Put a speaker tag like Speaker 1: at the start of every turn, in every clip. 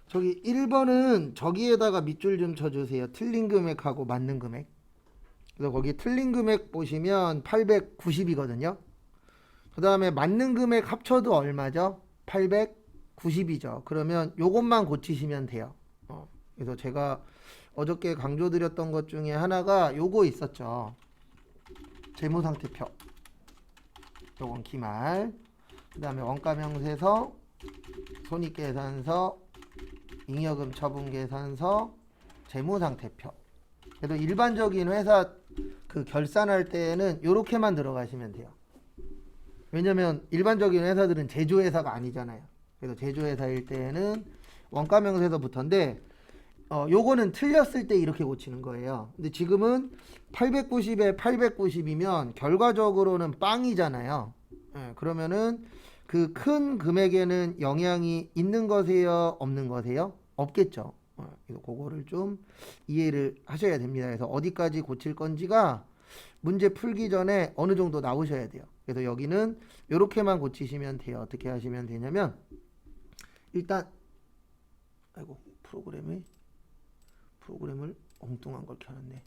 Speaker 1: 저기 1번은 저기에다가 밑줄 좀 쳐주세요. 틀린 금액하고 맞는 금액. 그래서 거기 틀린 금액 보시면 890이거든요. 그 다음에 맞는 금액 합쳐도 얼마죠? 890이죠. 그러면 요것만 고치시면 돼요. 그래서 제가 어저께 강조드렸던 것 중에 하나가 요거 있었죠. 재무상태표. 요건 기말. 그 다음에 원가명세서, 손익계산서, 잉여금 처분계산서, 재무상태표. 그래도 일반적인 회사 그 결산할 때는 요렇게만 들어가시면 돼요. 왜냐면 일반적인 회사들은 제조회사가 아니잖아요. 그래서 제조회사일 때는 원가명세서부터인데 요거는 틀렸을 때 이렇게 고치는 거예요. 근데 지금은 890에 890이면 결과적으로는 빵이잖아요. 그러면은 그 큰 금액에는 영향이 있는 거세요? 없는 거세요? 없겠죠. 그거를 좀 이해를 하셔야 됩니다. 그래서 어디까지 고칠 건지가 문제 풀기 전에 어느 정도 나오셔야 돼요. 그래서 여기는 이렇게만 고치시면 돼요. 어떻게 하시면 되냐면 일단 아이고 프로그램을 엉뚱한 걸 켜놨네.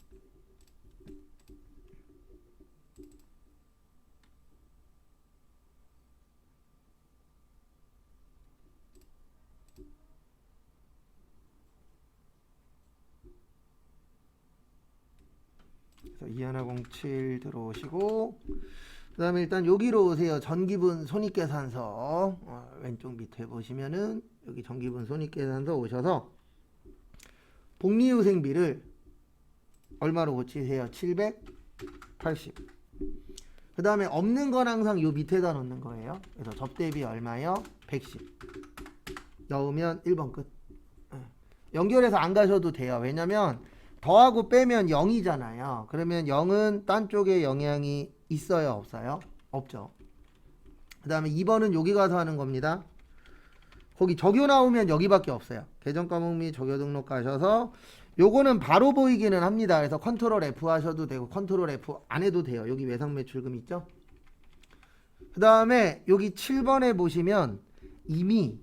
Speaker 1: 그래서 2107 들어오시고 그 다음에 일단 여기로 오세요. 전기분 손익계산서 왼쪽 밑에 보시면은 여기 전기분 손익계산서 오셔서 복리후생비를 얼마로 고치세요? 780. 그 다음에 없는 건 항상 요 밑에다 넣는 거예요. 그래서 접대비 얼마요? 110. 넣으면 1번 끝. 연결해서 안 가셔도 돼요. 왜냐면 더하고 빼면 0이잖아요. 그러면 0은 딴 쪽에 영향이 있어요? 없어요? 없죠. 그 다음에 2번은 여기 가서 하는 겁니다. 거기 적요 나오면 여기밖에 없어요. 계정 과목 및 적요 등록 가셔서 요거는 바로 보이기는 합니다. 그래서 컨트롤 F 하셔도 되고 컨트롤 F 안 해도 돼요. 여기 외상 매출금 있죠? 그 다음에 여기 7번에 보시면 이미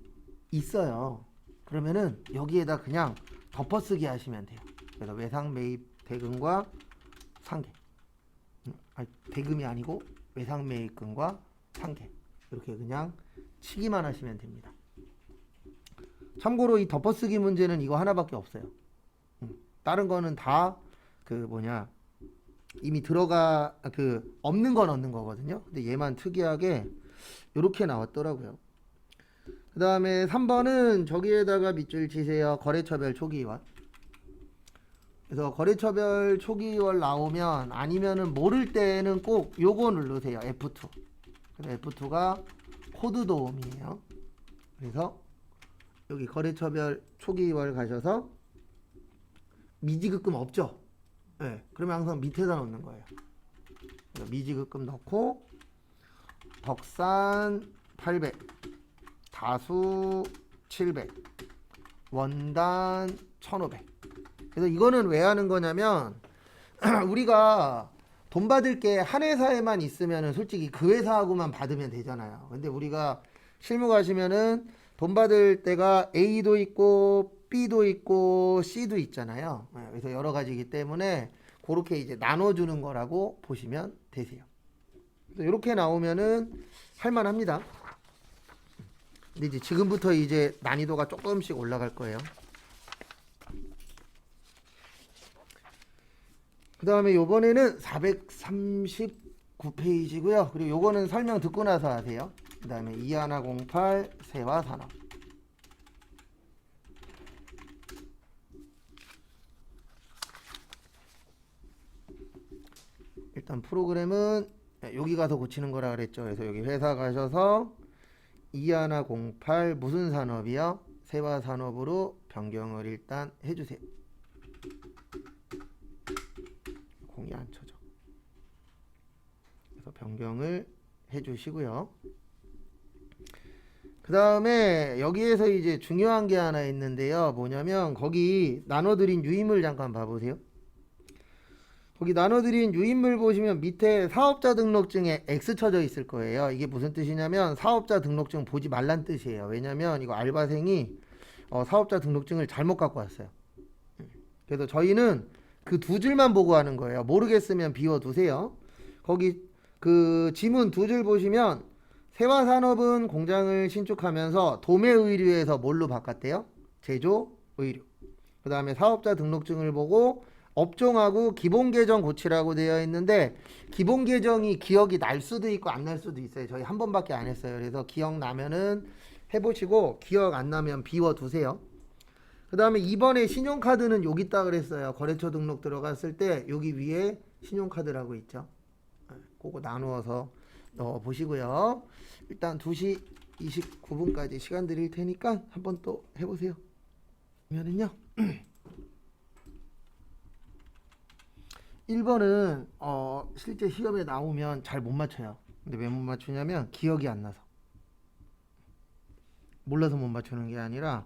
Speaker 1: 있어요. 그러면은 여기에다 그냥 덮어쓰기 하시면 돼요. 그래서 외상 매입 대금과 상계. 대금이 아니고 외상 매입금과 상계. 이렇게 그냥 치기만 하시면 됩니다. 참고로 이 덮어쓰기 문제는 이거 하나밖에 없어요. 다른 거는 다 이미 들어가 없는 건 얻는 거거든요. 근데 얘만 특이하게 이렇게 나왔더라고요. 그 다음에 3번은 저기에다가 밑줄 치세요. 거래처별 초기이월. 그래서 거래처별 초기이월 나오면 아니면은 모를 때는 꼭 요거 누르세요. F2. 그래서 F2가 코드 도움이에요. 그래서 여기 거래처별 초기이월 가셔서 미지급금 없죠? 네, 그러면 항상 밑에다 넣는 거예요. 미지급금 넣고 덕산 800, 다수 700, 원단 1500. 그래서 이거는 왜 하는 거냐면 우리가 돈 받을 게 한 회사에만 있으면 솔직히 그 회사하고만 받으면 되잖아요. 근데 우리가 실무 가시면은 돈 받을 때가 A도 있고 B도 있고 C도 있잖아요. 그래서 여러 가지이기 때문에 그렇게 이제 나눠주는 거라고 보시면 되세요. 그래서 이렇게 나오면은 할만합니다. 근데 이제 지금부터 이제 난이도가 조금씩 올라갈 거예요. 그 다음에 요번에는 439페이지고요. 그리고 요거는 설명 듣고 나서 하세요. 그 다음에 2108 세화산업. 일단 프로그램은 여기 가서 고치는 거라 그랬죠. 그래서 여기 회사 가셔서 2108 무슨 산업이요? 세화산업으로 변경을 일단 해주세요. 공이 안 쳐져. 그래서 변경을 해주시고요. 그 다음에 여기에서 이제 중요한 게 하나 있는데요. 뭐냐면 거기 나눠드린 유인물 잠깐 봐보세요. 거기 나눠드린 유인물 보시면 밑에 사업자 등록증에 X 쳐져 있을 거예요. 이게 무슨 뜻이냐면 사업자 등록증 보지 말란 뜻이에요. 왜냐면 이거 알바생이 사업자 등록증을 잘못 갖고 왔어요. 그래서 저희는 그 두 줄만 보고 하는 거예요. 모르겠으면 비워두세요. 거기 그 지문 두 줄 보시면 세화산업은 공장을 신축하면서 도매의류에서 뭘로 바꿨대요? 제조의류. 그 다음에 사업자 등록증을 보고 업종하고 기본계정 고치라고 되어 있는데 기본계정이 기억이 날 수도 있고 안 날 수도 있어요. 저희 한 번밖에 안 했어요. 그래서 기억나면은 해보시고 기억 안 나면 비워두세요. 그 다음에 이번에 신용카드는 여기 있다 그랬어요. 거래처 등록 들어갔을 때 여기 위에 신용카드라고 있죠. 그거 나누어서 넣어보시고요. 일단 2시 29분까지 시간 드릴 테니까 한번 또 해보세요. 그러면은요 1번은 실제 시험에 나오면 잘 못 맞춰요. 근데 왜 못 맞추냐면 기억이 안 나서. 몰라서 못 맞추는 게 아니라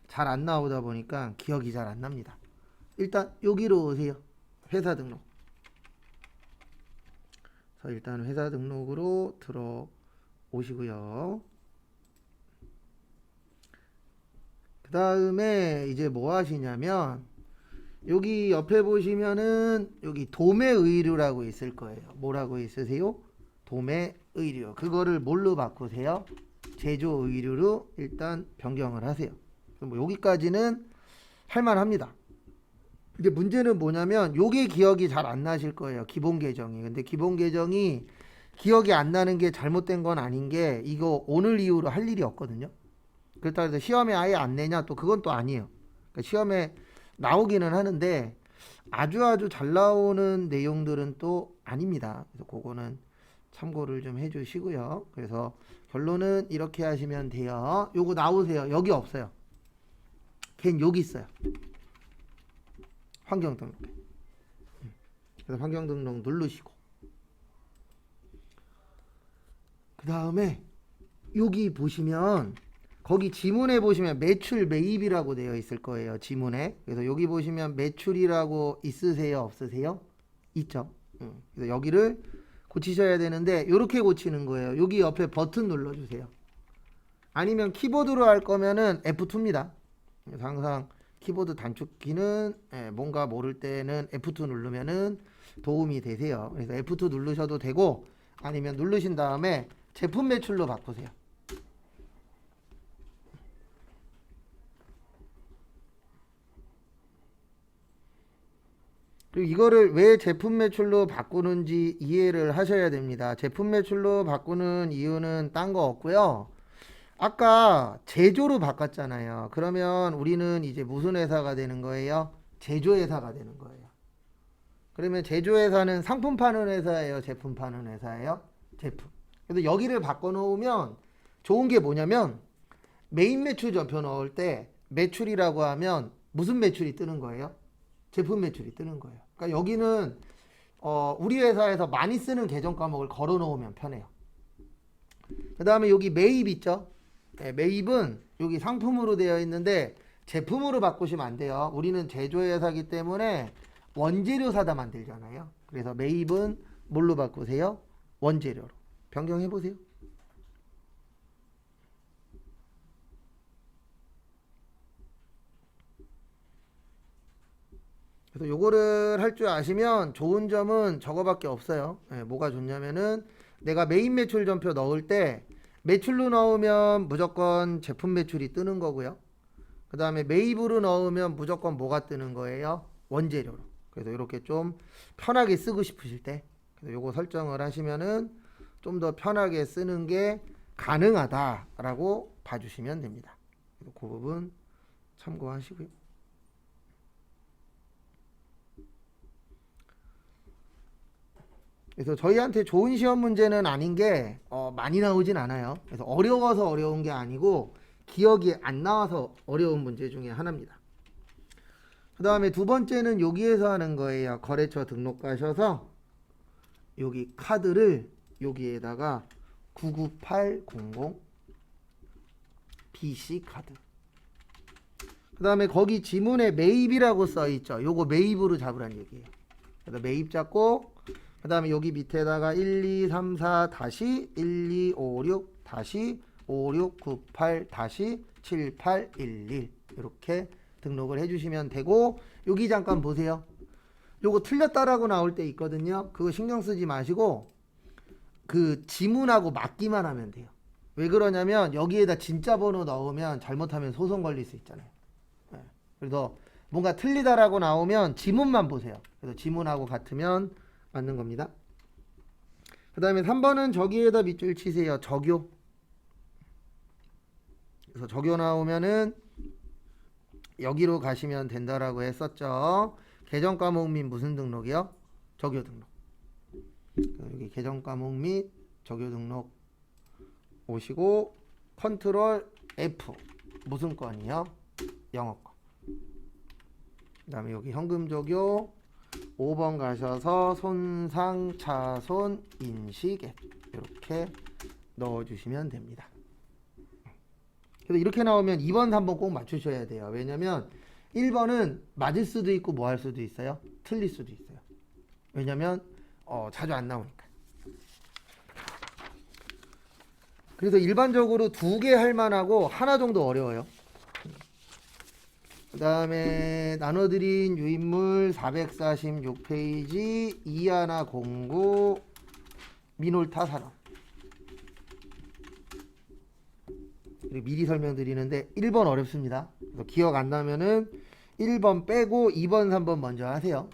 Speaker 1: 잘 안 나오다 보니까 기억이 잘 안 납니다. 일단 여기로 오세요. 회사 등록. 그래서 일단 회사 등록으로 들어오시고요. 그 다음에 이제 뭐 하시냐면 여기 옆에 보시면은 여기 도매의류라고 있을 거예요. 뭐라고 있으세요? 도매의류. 그거를 뭘로 바꾸세요? 제조의류로 일단 변경을 하세요. 뭐 여기까지는 할만합니다. 근데 문제는 뭐냐면 요게 기억이 잘 안 나실 거예요. 기본 계정이. 근데 기본 계정이 기억이 안 나는 게 잘못된 건 아닌 게 이거 오늘 이후로 할 일이 없거든요. 그렇다고 해서 시험에 아예 안 내냐? 또 그건 또 아니에요. 그러니까 시험에 나오기는 하는데 아주 잘 나오는 내용들은 또 아닙니다. 그래서 그거는 참고를 좀 해주시고요. 그래서 결론은 이렇게 하시면 돼요. 요거 나오세요. 여기 없어요. 걘 여기 있어요. 환경등록. 그래서 환경등록 누르시고 그 다음에 여기 보시면 거기 지문에 보시면 매출 매입이라고 되어 있을 거예요. 지문에. 그래서 여기 보시면 매출이라고 있으세요? 없으세요? 있죠. 그래서 여기를 고치셔야 되는데 이렇게 고치는 거예요. 여기 옆에 버튼 눌러주세요. 아니면 키보드로 할 거면은 F2입니다. 그래서 항상 키보드 단축키는 뭔가 모를 때는 F2 누르면은 도움이 되세요. 그래서 F2 누르셔도 되고 아니면 누르신 다음에 제품 매출로 바꾸세요. 그리고 이거를 왜 제품 매출로 바꾸는지 이해를 하셔야 됩니다. 제품 매출로 바꾸는 이유는 딴 거 없고요. 아까 제조로 바꿨잖아요. 그러면 우리는 이제 무슨 회사가 되는 거예요? 제조회사가 되는 거예요. 그러면 제조회사는 상품 파는 회사예요? 제품 파는 회사예요? 제품. 그래서 여기를 바꿔놓으면 좋은 게 뭐냐면 메인 매출 전표 넣을 때 매출이라고 하면 무슨 매출이 뜨는 거예요? 제품 매출이 뜨는 거예요. 그러니까 여기는 우리 회사에서 많이 쓰는 계정 과목을 걸어 놓으면 편해요. 그 다음에 여기 매입 있죠? 네, 매입은 여기 상품으로 되어 있는데 제품으로 바꾸시면 안 돼요. 우리는 제조회사이기 때문에 원재료 사다 만들잖아요. 그래서 매입은 뭘로 바꾸세요? 원재료로. 변경해 보세요. 그래서 요거를 할 줄 아시면 좋은 점은 저거밖에 없어요. 뭐가 좋냐면은 내가 메인 매출 전표 넣을 때 매출로 넣으면 무조건 제품 매출이 뜨는 거고요. 그 다음에 매입으로 넣으면 무조건 뭐가 뜨는 거예요? 원재료로. 그래서 이렇게 좀 편하게 쓰고 싶으실 때 그래서 요거 설정을 하시면은 좀 더 편하게 쓰는 게 가능하다라고 봐주시면 됩니다. 그 부분 참고하시고요. 그래서 저희한테 좋은 시험 문제는 아닌 게 많이 나오진 않아요. 그래서 어려워서 어려운 게 아니고 기억이 안 나와서 어려운 문제 중에 하나입니다. 그 다음에 두 번째는 여기에서 하는 거예요. 거래처 등록 가셔서 여기 카드를 여기에다가 99800 BC 카드. 그 다음에 거기 지문에 매입이라고 써 있죠. 요거 매입으로 잡으란 얘기예요. 그래서 매입 잡고 그 다음에 여기 밑에다가 1234-1256-5698-7811 이렇게 등록을 해주시면 되고, 여기 잠깐 보세요. 요거 틀렸다라고 나올 때 있거든요. 그거 신경 쓰지 마시고 그 지문하고 맞기만 하면 돼요. 왜 그러냐면 여기에다 진짜 번호 넣으면 잘못하면 소송 걸릴 수 있잖아요. 네. 그래서 뭔가 틀리다라고 나오면 지문만 보세요. 그래서 지문하고 같으면 맞는 겁니다. 그 다음에 3번은 저기에다 밑줄 치세요. 적요. 그래서 적요 나오면은 여기로 가시면 된다라고 했었죠. 계정 과목 및 무슨 등록이요? 적요 등록. 여기 계정 과목 및 적요 등록 오시고 컨트롤 F 무슨 건이요? 영어권. 그 다음에 여기 현금 적요 5번 가셔서 손상 차손 인식액 이렇게 넣어주시면 됩니다. 그래서 이렇게 나오면 2번, 3번 꼭 맞추셔야 돼요. 왜냐면 1번은 맞을 수도 있고 뭐 할 수도 있어요. 틀릴 수도 있어요. 왜냐면 자주 안 나오니까. 그래서 일반적으로 2개 할 만하고 하나 정도 어려워요. 그 다음에 나눠드린 유인물 446페이지 2109 미놀타 산업. 미리 설명드리는데 1번 어렵습니다. 그래서 기억 안 나면은 1번 빼고 2번, 3번 먼저 하세요.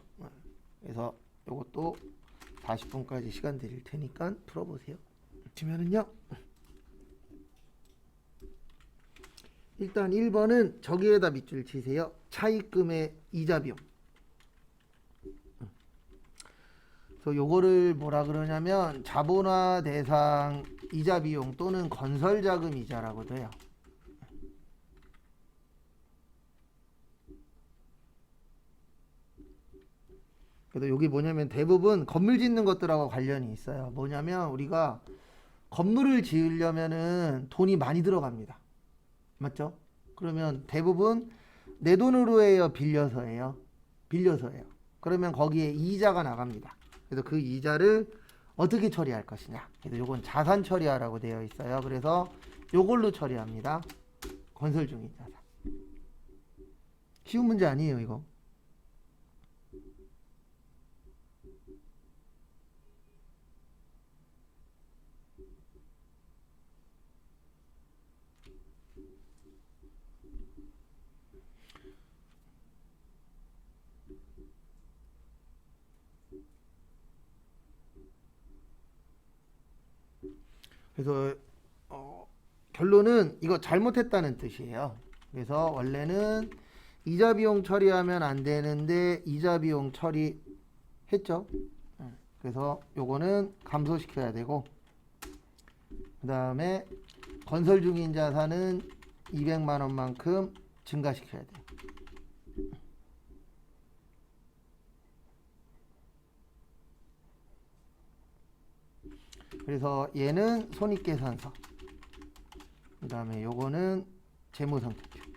Speaker 1: 그래서 이것도 40분까지 시간 드릴 테니까 풀어보세요. 치면은요. 일단 1번은 저기에다 밑줄 치세요. 차입금의 이자 비용. 그래서 요거를 뭐라 그러냐면 자본화 대상 이자 비용 또는 건설 자금 이자라고도 해요. 그래서 여기 뭐냐면 대부분 건물 짓는 것들하고 관련이 있어요. 뭐냐면 우리가 건물을 지으려면은 돈이 많이 들어갑니다. 맞죠? 그러면 대부분 내 돈으로 해요, 빌려서 해요? 빌려서 해요. 그러면 거기에 이자가 나갑니다. 그래서 그 이자를 어떻게 처리할 것이냐. 그래서 요건 자산 처리하라고 되어 있어요. 그래서 요걸로 처리합니다. 건설 중인 자산. 쉬운 문제 아니에요, 이거. 그래서 결론은 이거 잘못했다는 뜻이에요. 그래서 원래는 이자 비용 처리하면 안 되는데 이자 비용 처리했죠. 그래서 요거는 감소시켜야 되고, 그 다음에 건설 중인 자산은 200만 원만큼 증가시켜야 돼요. 그래서 얘는 손익계산서, 그 다음에 요거는 재무상태표.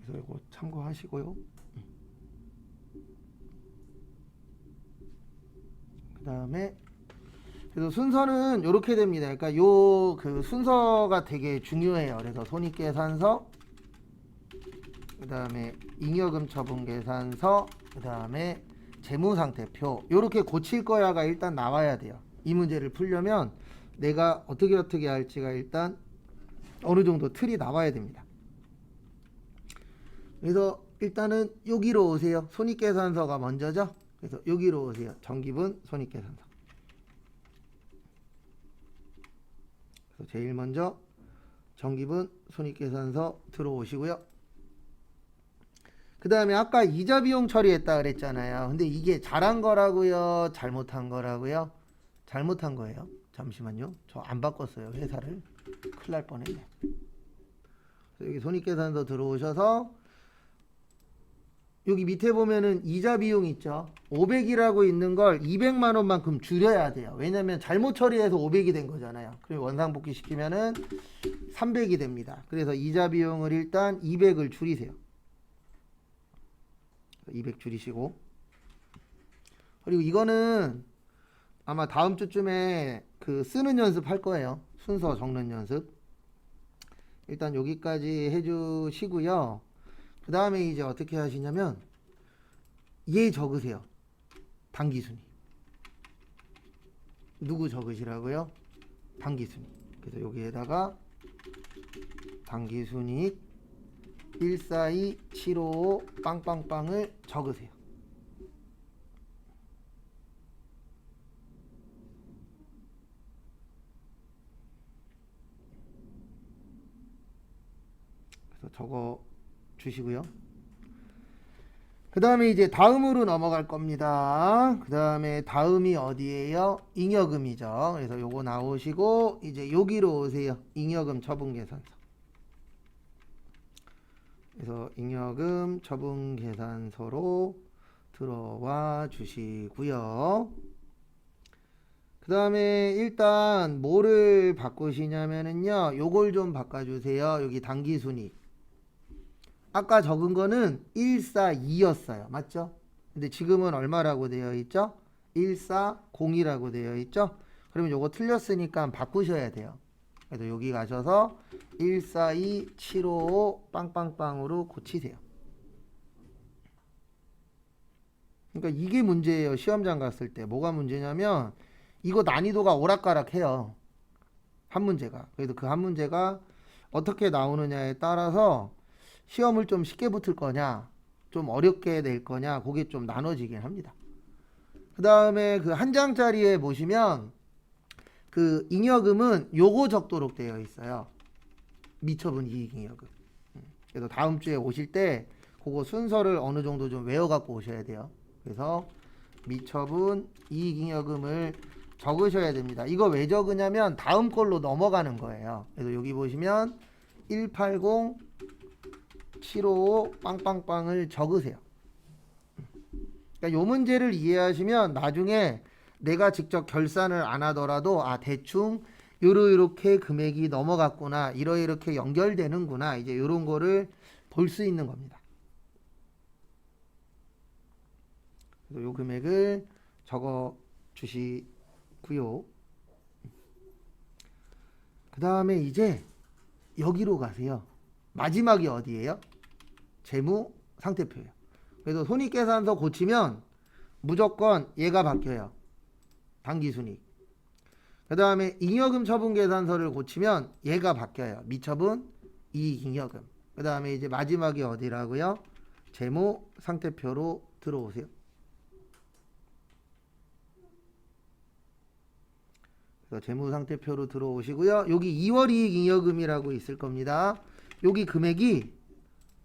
Speaker 1: 그래서 이거 참고하시고요. 그 다음에 그래서 순서는 이렇게 됩니다. 그러니까 요 그 순서가 되게 중요해요. 그래서 손익계산서, 그 다음에 잉여금 처분 계산서, 그 다음에 재무상태표. 요렇게 고칠 거야가 일단 나와야 돼요. 이 문제를 풀려면 내가 어떻게 할지가 일단 어느 정도 틀이 나와야 됩니다. 그래서 일단은 여기로 오세요. 손익계산서가 먼저죠. 그래서 여기로 오세요. 정기분 손익계산서. 그래서 제일 먼저 정기분 손익계산서 들어오시고요. 그 다음에 아까 이자 비용 처리했다 그랬잖아요. 근데 이게 잘한 거라고요? 잘못한 거라고요? 잘못한 거예요. 잠시만요. 저 안 바꿨어요. 회사를. 큰일 날 뻔했네. 여기 손익계산서 들어오셔서 여기 밑에 보면은 이자 비용 있죠. 500이라고 있는 걸 200만 원만큼 줄여야 돼요. 왜냐면 잘못 처리해서 500이 된 거잖아요. 그리고 원상복귀 시키면은 300이 됩니다. 그래서 이자 비용을 일단 200을 줄이세요. 200 줄이시고. 그리고 이거는 아마 다음 주쯤에 그 쓰는 연습 할 거예요. 순서 적는 연습. 일단 여기까지 해주시고요. 그 다음에 이제 어떻게 하시냐면 얘 적으세요. 당기순위. 누구 적으시라고요? 당기순위. 그래서 여기에다가 당기순위 142755 빵빵빵을 적으세요. 그래서 적어 주시고요. 그 다음에 이제 다음으로 넘어갈 겁니다. 그 다음에 다음이 어디예요? 잉여금이죠. 그래서 요거 나오시고 이제 여기로 오세요. 잉여금 처분계산서. 그래서 잉여금 처분계산서로 들어와 주시고요. 그 다음에 일단 뭐를 바꾸시냐면은요, 요걸 좀 바꿔주세요. 여기 당기순이익. 아까 적은 거는 142였어요. 맞죠? 근데 지금은 얼마라고 되어 있죠? 140이라고 되어 있죠? 그러면 요거 틀렸으니까 바꾸셔야 돼요. 그래서 여기 가셔서 142755 빵빵빵으로 고치세요. 그러니까 이게 문제예요. 시험장 갔을 때. 뭐가 문제냐면 이거 난이도가 오락가락해요. 한 문제가. 그래서 그 한 문제가 어떻게 나오느냐에 따라서 시험을 좀 쉽게 붙을 거냐, 좀 어렵게 낼 거냐, 그게 좀 나눠지긴 합니다. 그 다음에 그 한 장짜리에 보시면 그 잉여금은 요거 적도록 되어 있어요. 미처분 이익잉여금. 그래서 다음 주에 오실 때 그거 순서를 어느 정도 좀 외워갖고 오셔야 돼요. 그래서 미처분 이익잉여금을 적으셔야 됩니다. 이거 왜 적으냐면 다음 걸로 넘어가는 거예요. 그래서 여기 보시면 180 755 빵빵빵을 적으세요. 그러니까 요 문제를 이해하시면 나중에 내가 직접 결산을 안 하더라도 아 대충 요렇게 금액이 넘어갔구나, 이렇게 연결되는구나, 이제 요런 거를 볼 수 있는 겁니다. 그래서 요 금액을 적어 주시고요. 그 다음에 이제 여기로 가세요. 마지막이 어디예요? 재무 상태표예요. 그래서 손익계산서 고치면 무조건 얘가 바뀌어요. 당기순이익. 그 다음에 잉여금 처분계산서를 고치면 얘가 바뀌어요. 미처분 이익잉여금. 그 다음에 이제 마지막이 어디라고요? 재무 상태표로 들어오세요. 그래서 재무 상태표로 들어오시고요. 여기 2월 이익잉여금이라고 있을 겁니다. 여기 금액이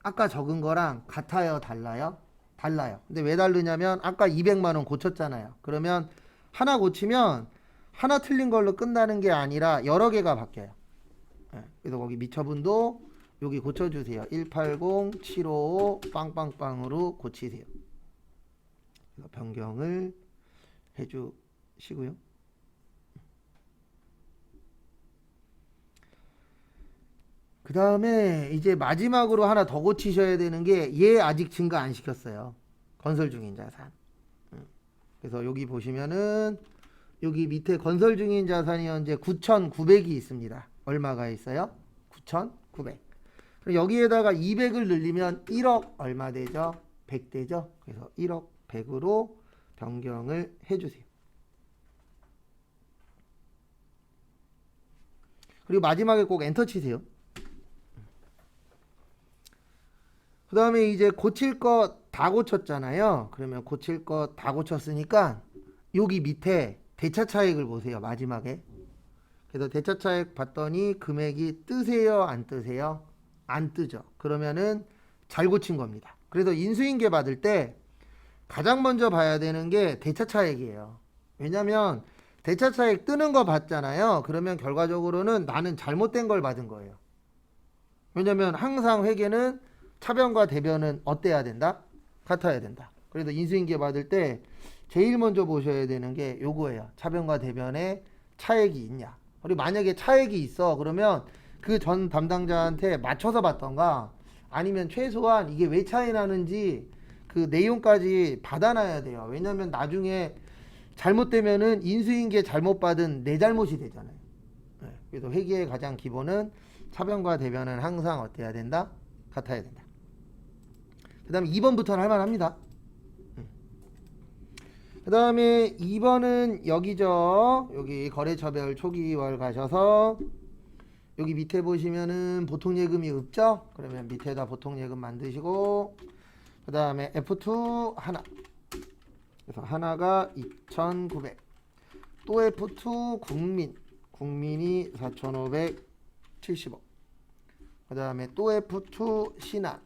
Speaker 1: 아까 적은 거랑 같아요, 달라요? 달라요. 근데 왜 다르냐면 아까 200만 원 고쳤잖아요. 그러면 하나 고치면 하나 틀린 걸로 끝나는 게 아니라 여러 개가 바뀌어요. 그래서 거기 미처분도 여기 고쳐주세요. 180 755 빵빵빵으로 고치세요. 그래서 변경을 해주시고요. 그 다음에 이제 마지막으로 하나 더 고치셔야 되는 게 얘 아직 증가 안 시켰어요. 건설 중인 자산. 그래서 여기 보시면은 여기 밑에 건설 중인 자산이 현재 9,900이 있습니다. 얼마가 있어요? 9,900. 여기에다가 200을 늘리면 1억 얼마 되죠? 100 되죠? 그래서 1억 100으로 변경을 해주세요. 그리고 마지막에 꼭 엔터 치세요. 그 다음에 이제 고칠 거 다 고쳤잖아요. 그러면 고칠 거 다 고쳤으니까 여기 밑에 대차 차익을 보세요. 마지막에. 그래서 대차 차익 봤더니 금액이 뜨세요, 안 뜨세요? 안 뜨죠. 그러면은 잘 고친 겁니다. 그래서 인수인계 받을 때 가장 먼저 봐야 되는 게 대차 차익이에요. 왜냐면 대차 차익 뜨는 거 봤잖아요. 그러면 결과적으로는 나는 잘못된 걸 받은 거예요. 왜냐면 항상 회계는 차변과 대변은 어때야 된다? 같아야 된다. 그래서 인수인계 받을 때 제일 먼저 보셔야 되는 게 요거예요. 차변과 대변에 차액이 있냐. 그리고 만약에 차액이 있어 그러면 그 전 담당자한테 맞춰서 받던가 아니면 최소한 이게 왜 차이 나는지 그 내용까지 받아놔야 돼요. 왜냐면 나중에 잘못되면은 인수인계 잘못 받은 내 잘못이 되잖아요. 네. 그래서 회계의 가장 기본은 차변과 대변은 항상 어때야 된다? 같아야 된다. 그 다음에 2번부터는 할만합니다. 그 다음에 2번은 여기죠. 여기 거래처별 초기월 가셔서 여기 밑에 보시면은 보통예금이 없죠? 그러면 밑에다 보통예금 만드시고 그 다음에 F2 하나. 그래서 하나가 2,900. 또 F2 국민이 4,570억. 그 다음에 또 F2 신한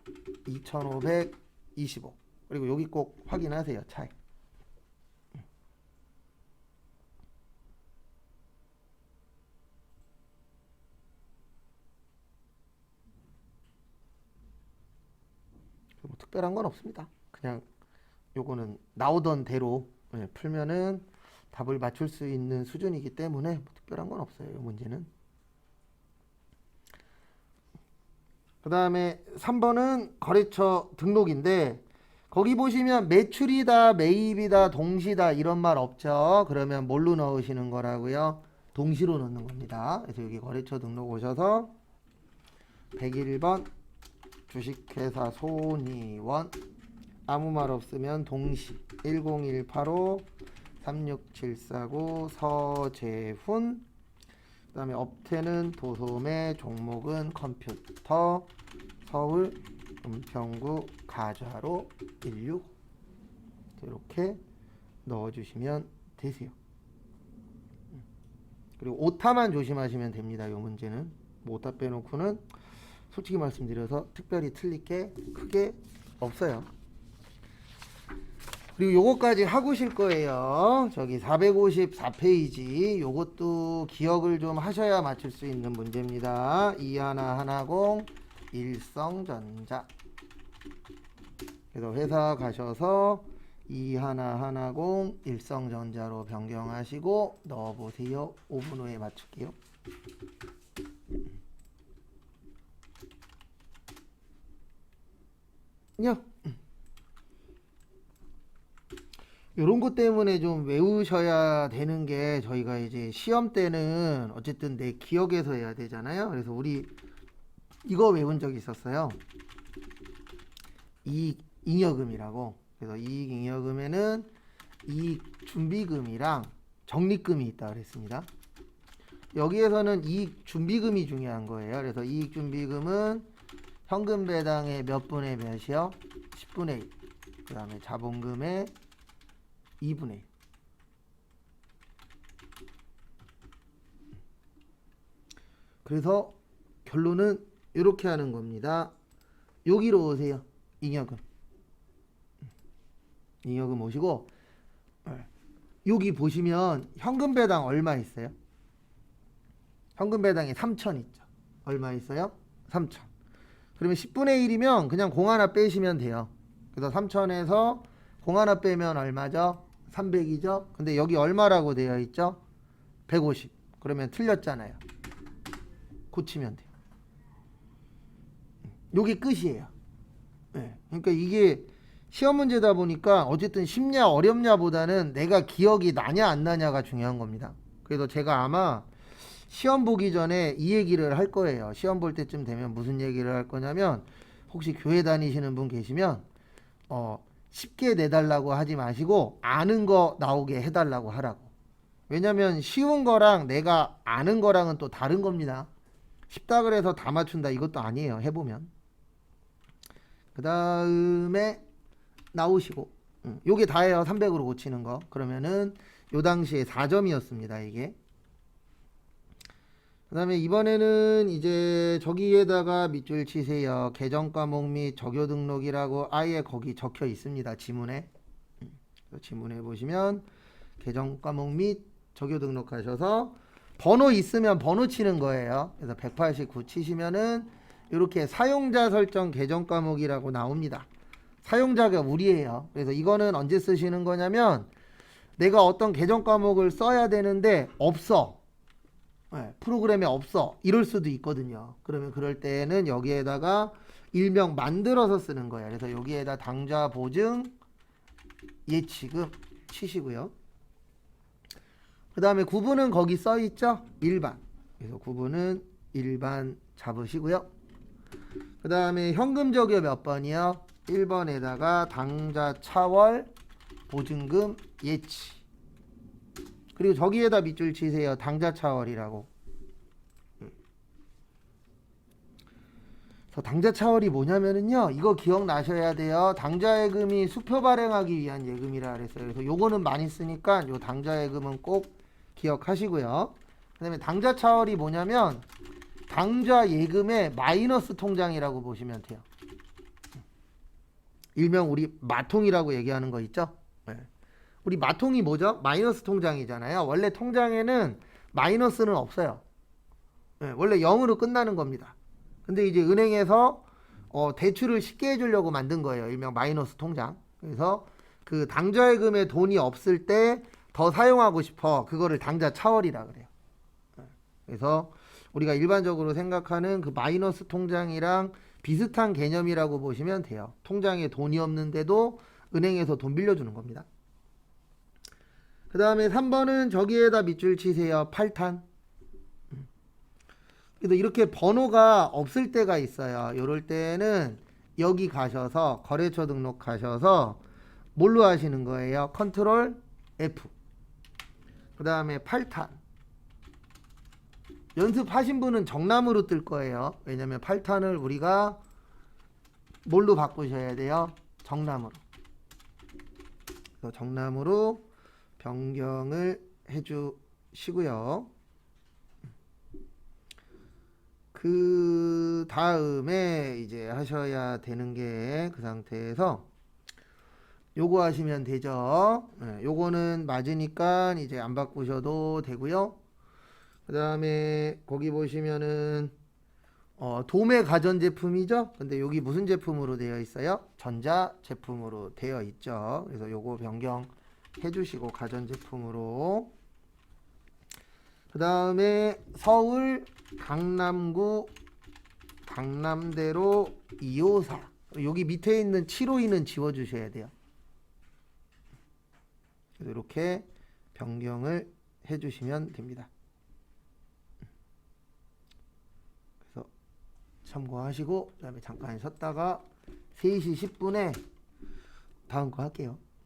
Speaker 1: 2,520억. 그리고 여기 꼭 확인하세요. 차이. 뭐 특별한 건 없습니다. 그냥 요거는 나오던 대로 풀면은 답을 맞출 수 있는 수준이기 때문에 뭐 특별한 건 없어요. 이 문제는. 그 다음에 3번은 거래처 등록인데 거기 보시면 매출이다 매입이다 동시다 이런 말 없죠. 그러면 뭘로 넣으시는 거라고요? 동시로 넣는 겁니다. 그래서 여기 거래처 등록 오셔서 101번 주식회사 손이원 아무 말 없으면 동시 10185 36749 서재훈. 그 다음에 업태는 도소매 종목은 컴퓨터 서울 은평구 가좌로 16 이렇게 넣어주시면 되세요. 그리고 오타만 조심하시면 됩니다. 이 문제는 뭐 오타 빼놓고는 솔직히 말씀드려서 특별히 틀릴 게 크게 없어요. 그리고 요거까지 하고 실 거예요. 저기 454페이지 요것도 기억을 좀 하셔야 맞출 수 있는 문제입니다. 2110 일성전자. 그래서 회사 가셔서 2110 일성전자로 변경하시고 넣어보세요. 5분 후에 맞출게요. 요런 것 때문에 좀 외우셔야 되는 게 저희가 이제 시험 때는 어쨌든 내 기억에서 해야 되잖아요. 그래서 우리 이거 외운 적이 있었어요. 이익잉여금이라고. 그래서 이익잉여금에는 이익준비금이랑 적립금이 있다 그랬습니다. 여기에서는 이익준비금이 중요한 거예요. 그래서 이익준비금은 현금 배당의 몇 분의 몇이요? 10분의 1. 그 다음에 자본금의 2분의 1. 그래서 결론은 이렇게 하는 겁니다. 여기로 오세요. 잉여금. 잉여금 오시고 여기 보시면 현금 배당 얼마 있어요? 현금 배당이 3천 있죠. 얼마 있어요? 3천. 그러면 10분의 1이면 그냥 공 하나 빼시면 돼요. 그래서 3천에서 공 하나 빼면 얼마죠? 300이죠. 근데 여기 얼마라고 되어 있죠? 150. 그러면 틀렸잖아요. 고치면 돼요. 요게 끝이에요. 네. 그러니까 이게 시험 문제다 보니까 어쨌든 쉽냐 어렵냐 보다는 내가 기억이 나냐 안 나냐가 중요한 겁니다. 그래서 제가 아마 시험 보기 전에 이 얘기를 할 거예요. 시험 볼 때쯤 되면 무슨 얘기를 할 거냐면 혹시 교회 다니시는 분 계시면 쉽게 내달라고 하지 마시고 아는 거 나오게 해달라고 하라고. 왜냐면 쉬운 거랑 내가 아는 거랑은 또 다른 겁니다. 쉽다 그래서 다 맞춘다 이것도 아니에요. 해보면. 그 다음에 나오시고 요게 다예요. 300으로 고치는 거. 그러면은 요 당시에 4점이었습니다. 이게. 그 다음에 이번에는 이제 저기에다가 밑줄 치세요. 계정 과목 및 적요 등록이라고 아예 거기 적혀 있습니다. 지문에. 지문에 보시면 계정 과목 및 적요 등록하셔서 번호 있으면 번호 치는 거예요. 그래서 189 치시면은 이렇게 사용자 설정 계정 과목이라고 나옵니다. 사용자가 우리예요. 그래서 이거는 언제 쓰시는 거냐면 내가 어떤 계정 과목을 써야 되는데 없어. 네, 프로그램에 없어. 이럴 수도 있거든요. 그러면 그럴 때는 여기에다가 일명 만들어서 쓰는 거예요. 그래서 여기에다 당좌 보증 예치금 치시고요. 그 다음에 구분은 거기 써 있죠? 일반. 그래서 구분은 일반 잡으시고요. 그 다음에 현금 적유 몇 번이요? 1번에다가 당좌 차월 보증금 예치. 그리고 저기에다 밑줄 치세요. 당좌 차월이라고. 그래서 당좌 차월이 뭐냐면은요. 이거 기억나셔야 돼요. 당좌 예금이 수표 발행하기 위한 예금이라 그랬어요. 그래서 요거는 많이 쓰니까 요 당좌 예금은 꼭 기억하시고요. 그다음에 당좌 차월이 뭐냐면 당좌 예금의 마이너스 통장이라고 보시면 돼요. 일명 우리 마통이라고 얘기하는 거 있죠? 네. 우리 마통이 뭐죠? 마이너스 통장이잖아요. 원래 통장에는 마이너스는 없어요. 네, 원래 0으로 끝나는 겁니다. 근데 이제 은행에서 대출을 쉽게 해주려고 만든 거예요. 일명 마이너스 통장. 그래서 그 당좌예금에 돈이 없을 때 더 사용하고 싶어. 그거를 당좌 차월이라 그래요. 네. 그래서 우리가 일반적으로 생각하는 그 마이너스 통장이랑 비슷한 개념이라고 보시면 돼요. 통장에 돈이 없는데도 은행에서 돈 빌려주는 겁니다. 그 다음에 3번은 저기에다 밑줄 치세요. 8탄. 그래서 이렇게 번호가 없을 때가 있어요. 이럴 때는 여기 가셔서 거래처 등록하셔서 뭘로 하시는 거예요? 컨트롤 F. 그 다음에 8탄. 연습하신 분은 정남으로 뜰 거예요. 왜냐면 8탄을 우리가 뭘로 바꾸셔야 돼요? 정남으로. 그래서 정남으로 변경을 해주시고요. 그 다음에 이제 하셔야 되는 게 그 상태에서 요거 하시면 되죠. 네, 요거는 맞으니까 이제 안 바꾸셔도 되고요. 그 다음에 거기 보시면은 도매 가전제품이죠. 근데 여기 무슨 제품으로 되어 있어요? 전자 제품으로 되어 있죠. 그래서 요거 변경 해주시고 가전제품으로. 그 다음에 서울 강남구 강남대로 254. 여기 밑에 있는 752는 지워주셔야 돼요. 그래서 이렇게 변경을 해주시면 됩니다. 그래서 참고하시고, 그 다음에 잠깐 쉬었다가 3시 10분에 다음 거 할게요.